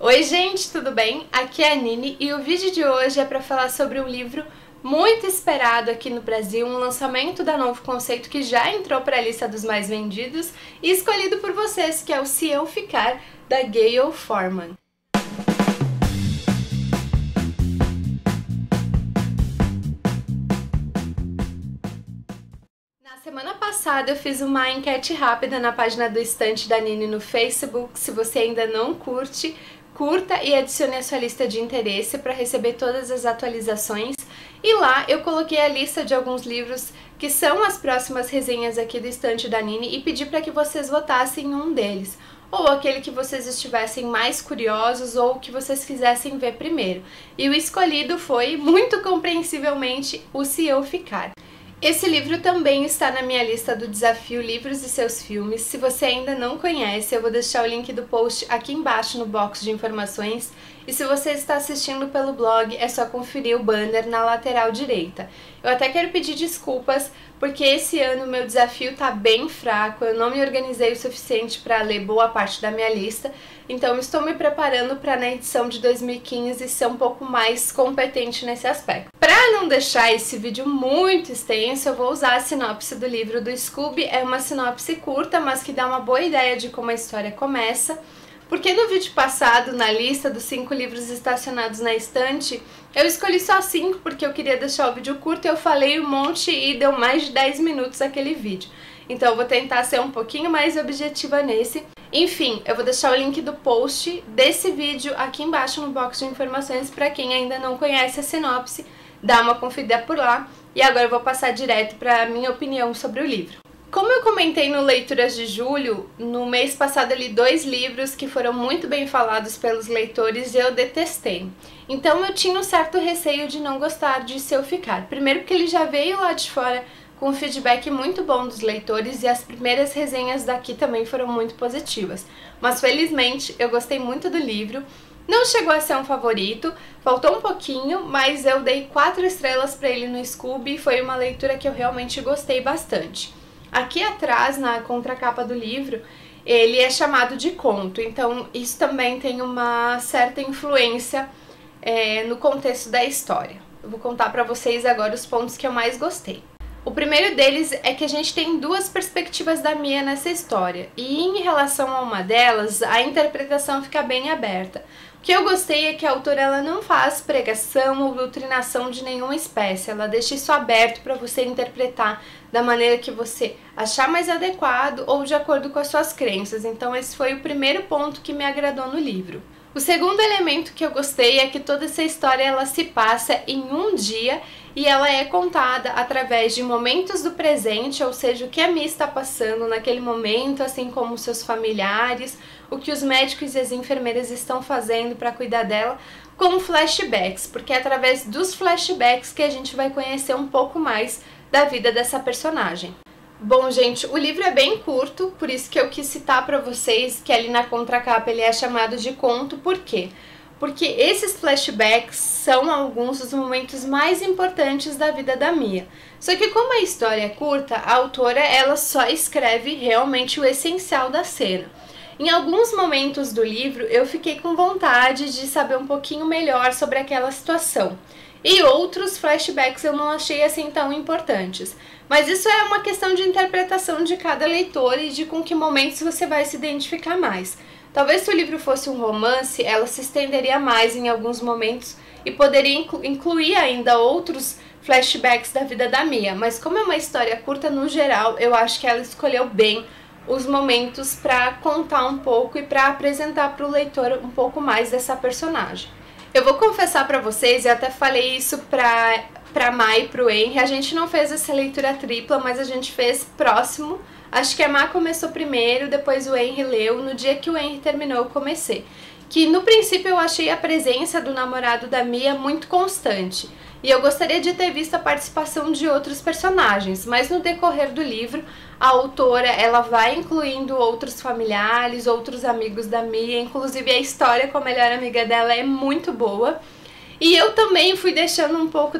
Oi gente, tudo bem? Aqui é a Nini e o vídeo de hoje é para falar sobre um livro muito esperado aqui no Brasil, um lançamento da Novo Conceito que já entrou para a lista dos mais vendidos e escolhido por vocês, que é o Se Eu Ficar, da Gayle Forman. Na semana passada eu fiz uma enquete rápida na página do Estante da Nini no Facebook. Se você ainda não curte, curta e adicione a sua lista de interesse para receber todas as atualizações. E lá eu coloquei a lista de alguns livros que são as próximas resenhas aqui do Estante da Nini e pedi para que vocês votassem em um deles, ou aquele que vocês estivessem mais curiosos ou que vocês quisessem ver primeiro. E o escolhido foi, muito compreensivelmente, o Se Eu Ficar. Esse livro também está na minha lista do desafio Livros e Seus Filmes. Se você ainda não conhece, eu vou deixar o link do post aqui embaixo no box de informações. E se você está assistindo pelo blog, é só conferir o banner na lateral direita. Eu até quero pedir desculpas, porque esse ano o meu desafio tá bem fraco, eu não me organizei o suficiente para ler boa parte da minha lista, então estou me preparando para na edição de 2015 ser um pouco mais competente nesse aspecto. Para não deixar esse vídeo muito extenso, eu vou usar a sinopse do livro do Scooby. É uma sinopse curta, mas que dá uma boa ideia de como a história começa. Porque no vídeo passado, na lista dos 5 livros estacionados na estante, eu escolhi só 5 porque eu queria deixar o vídeo curto e eu falei um monte e deu mais de 10 minutos aquele vídeo. Então eu vou tentar ser um pouquinho mais objetiva nesse. Enfim, eu vou deixar o link do post desse vídeo aqui embaixo no box de informações para quem ainda não conhece a sinopse, dá uma conferida por lá. E agora eu vou passar direto para a minha opinião sobre o livro. Como eu comentei no Leituras de Julho, no mês passado eu li 2 livros que foram muito bem falados pelos leitores e eu detestei. Então eu tinha um certo receio de não gostar de Se Eu Ficar. Primeiro porque ele já veio lá de fora com um feedback muito bom dos leitores e as primeiras resenhas daqui também foram muito positivas. Mas felizmente eu gostei muito do livro. Não chegou a ser um favorito, faltou um pouquinho, mas eu dei 4 estrelas para ele no Scooby e foi uma leitura que eu realmente gostei bastante. Aqui atrás, na contracapa do livro, ele é chamado de conto, então isso também tem uma certa influência no contexto da história. Eu vou contar para vocês agora os pontos que eu mais gostei. O primeiro deles é que a gente tem 2 perspectivas da Mia nessa história, e em relação a uma delas, a interpretação fica bem aberta. O que eu gostei é que a autora ela não faz pregação ou doutrinação de nenhuma espécie, ela deixa isso aberto para você interpretar da maneira que você achar mais adequado ou de acordo com as suas crenças. Então esse foi o primeiro ponto que me agradou no livro. O segundo elemento que eu gostei é que toda essa história ela se passa em um dia e ela é contada através de momentos do presente, ou seja, o que a Mia está passando naquele momento, assim como seus familiares, o que os médicos e as enfermeiras estão fazendo para cuidar dela, com flashbacks, porque é através dos flashbacks que a gente vai conhecer um pouco mais da vida dessa personagem. Bom, gente, o livro é bem curto, por isso que eu quis citar para vocês que ali na contracapa ele é chamado de conto. Por quê? Porque esses flashbacks são alguns dos momentos mais importantes da vida da Mia. Só que como a história é curta, a autora ela só escreve realmente o essencial da cena. Em alguns momentos do livro eu fiquei com vontade de saber um pouquinho melhor sobre aquela situação. E outros flashbacks eu não achei assim tão importantes. Mas isso é uma questão de interpretação de cada leitor e de com que momentos você vai se identificar mais. Talvez se o livro fosse um romance, ela se estenderia mais em alguns momentos e poderia incluir ainda outros flashbacks da vida da Mia. Mas como é uma história curta no geral, eu acho que ela escolheu bem os momentos para contar um pouco e para apresentar para o leitor um pouco mais dessa personagem. Eu vou confessar para vocês, eu até falei isso pra Mai e pro Henry, a gente não fez essa leitura tripla, mas a gente fez próximo. Acho que a Mai começou primeiro, depois o Henry leu, no dia que o Henry terminou eu comecei. Que no princípio eu achei a presença do namorado da Mia muito constante. E eu gostaria de ter visto a participação de outros personagens, mas no decorrer do livro, a autora ela vai incluindo outros familiares, outros amigos da Mia, inclusive a história com a melhor amiga dela é muito boa. E eu também fui deixando um pouco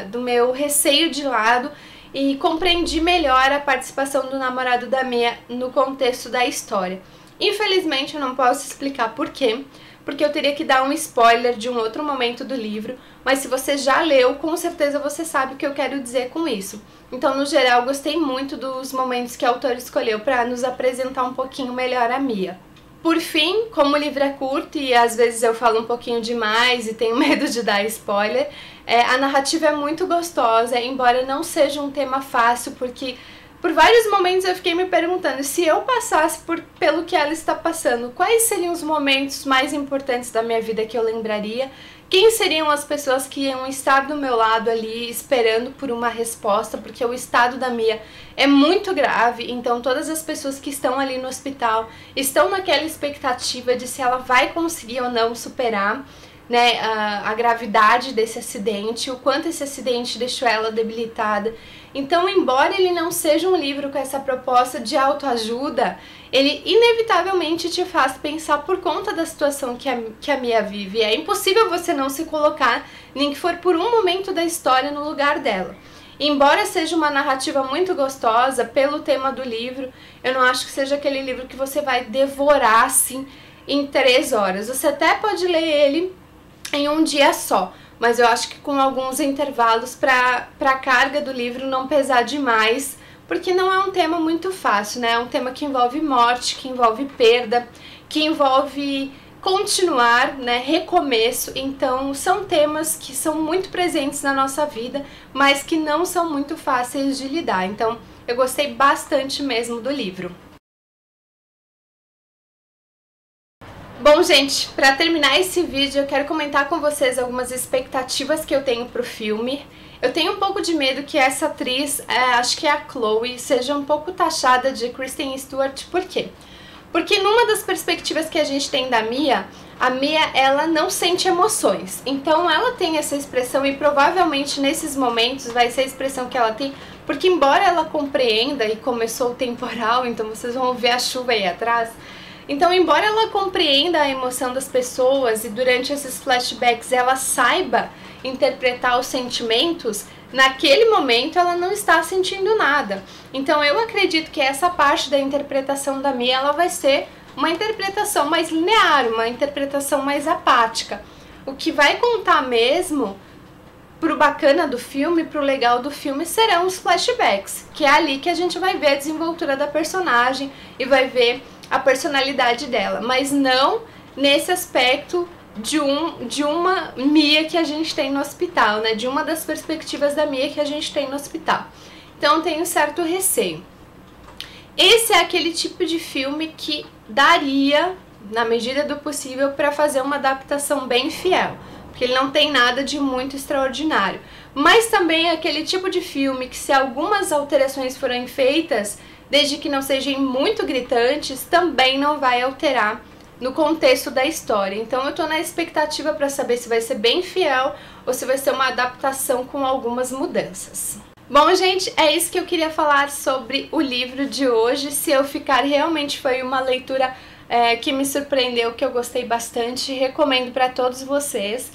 do meu receio de lado e compreendi melhor a participação do namorado da Mia no contexto da história. Infelizmente eu não posso explicar por quê, porque eu teria que dar um spoiler de um outro momento do livro, mas se você já leu, com certeza você sabe o que eu quero dizer com isso. Então, no geral, eu gostei muito dos momentos que a autora escolheu para nos apresentar um pouquinho melhor a Mia. Por fim, como o livro é curto e às vezes eu falo um pouquinho demais e tenho medo de dar spoiler, a narrativa é muito gostosa, embora não seja um tema fácil, porque por vários momentos eu fiquei me perguntando se eu passasse pelo que ela está passando, quais seriam os momentos mais importantes da minha vida que eu lembraria, quem seriam as pessoas que iam estar do meu lado ali esperando por uma resposta, porque o estado da Mia é muito grave, então todas as pessoas que estão ali no hospital estão naquela expectativa de se ela vai conseguir ou não superar, né, a gravidade desse acidente, o quanto esse acidente deixou ela debilitada. Então, embora ele não seja um livro com essa proposta de autoajuda, ele inevitavelmente te faz pensar por conta da situação que a Mia vive. É impossível você não se colocar, nem que for por um momento da história, no lugar dela. Embora seja uma narrativa muito gostosa, pelo tema do livro, eu não acho que seja aquele livro que você vai devorar assim em 3 horas. Você até pode ler ele em um dia só, mas eu acho que com alguns intervalos para a carga do livro não pesar demais, porque não é um tema muito fácil, né? É um tema que envolve morte, que envolve perda, que envolve continuar, né? Recomeço. Então são temas que são muito presentes na nossa vida, mas que não são muito fáceis de lidar. Então eu gostei bastante mesmo do livro. Bom, gente, para terminar esse vídeo eu quero comentar com vocês algumas expectativas que eu tenho pro filme. Eu tenho um pouco de medo que essa atriz, acho que é a Chloe, seja um pouco taxada de Kristen Stewart. Por quê? Porque numa das perspectivas que a gente tem da Mia, a Mia, ela não sente emoções. Então ela tem essa expressão e provavelmente nesses momentos vai ser a expressão que ela tem, porque embora ela compreenda, e começou o temporal, então vocês vão ver a chuva aí atrás. Então, embora ela compreenda a emoção das pessoas e durante esses flashbacks ela saiba interpretar os sentimentos, naquele momento ela não está sentindo nada. Então eu acredito que essa parte da interpretação da Mia, ela vai ser uma interpretação mais linear, uma interpretação mais apática. O que vai contar mesmo pro bacana do filme, pro legal do filme, serão os flashbacks, que é ali que a gente vai ver a desenvoltura da personagem e vai ver a personalidade dela, mas não nesse aspecto de uma Mia que a gente tem no hospital, né? De uma das perspectivas da Mia que a gente tem no hospital. Então tenho certo receio. Esse é aquele tipo de filme que daria, na medida do possível, para fazer uma adaptação bem fiel, porque ele não tem nada de muito extraordinário. Mas também é aquele tipo de filme que, se algumas alterações forem feitas, desde que não sejam muito gritantes, também não vai alterar no contexto da história. Então eu tô na expectativa para saber se vai ser bem fiel ou se vai ser uma adaptação com algumas mudanças. Bom, gente, é isso que eu queria falar sobre o livro de hoje. Se eu ficar, realmente foi uma leitura que me surpreendeu, que eu gostei bastante, recomendo para todos vocês.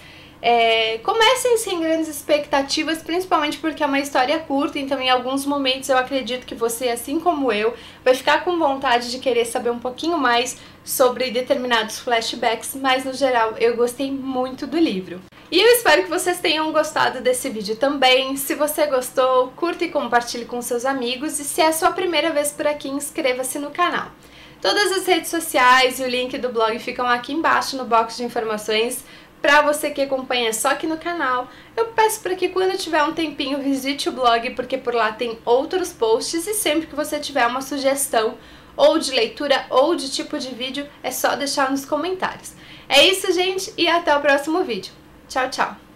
Comecem sem grandes expectativas, principalmente porque é uma história curta, então em alguns momentos eu acredito que você, assim como eu, vai ficar com vontade de querer saber um pouquinho mais sobre determinados flashbacks, mas no geral eu gostei muito do livro. E eu espero que vocês tenham gostado desse vídeo também. Se você gostou, curta e compartilhe com seus amigos, e se é a sua primeira vez por aqui, inscreva-se no canal. Todas as redes sociais e o link do blog ficam aqui embaixo no box de informações. Para você que acompanha só aqui no canal, eu peço para que quando tiver um tempinho visite o blog, porque por lá tem outros posts, e sempre que você tiver uma sugestão ou de leitura ou de tipo de vídeo, é só deixar nos comentários. É isso, gente, e até o próximo vídeo. Tchau, tchau!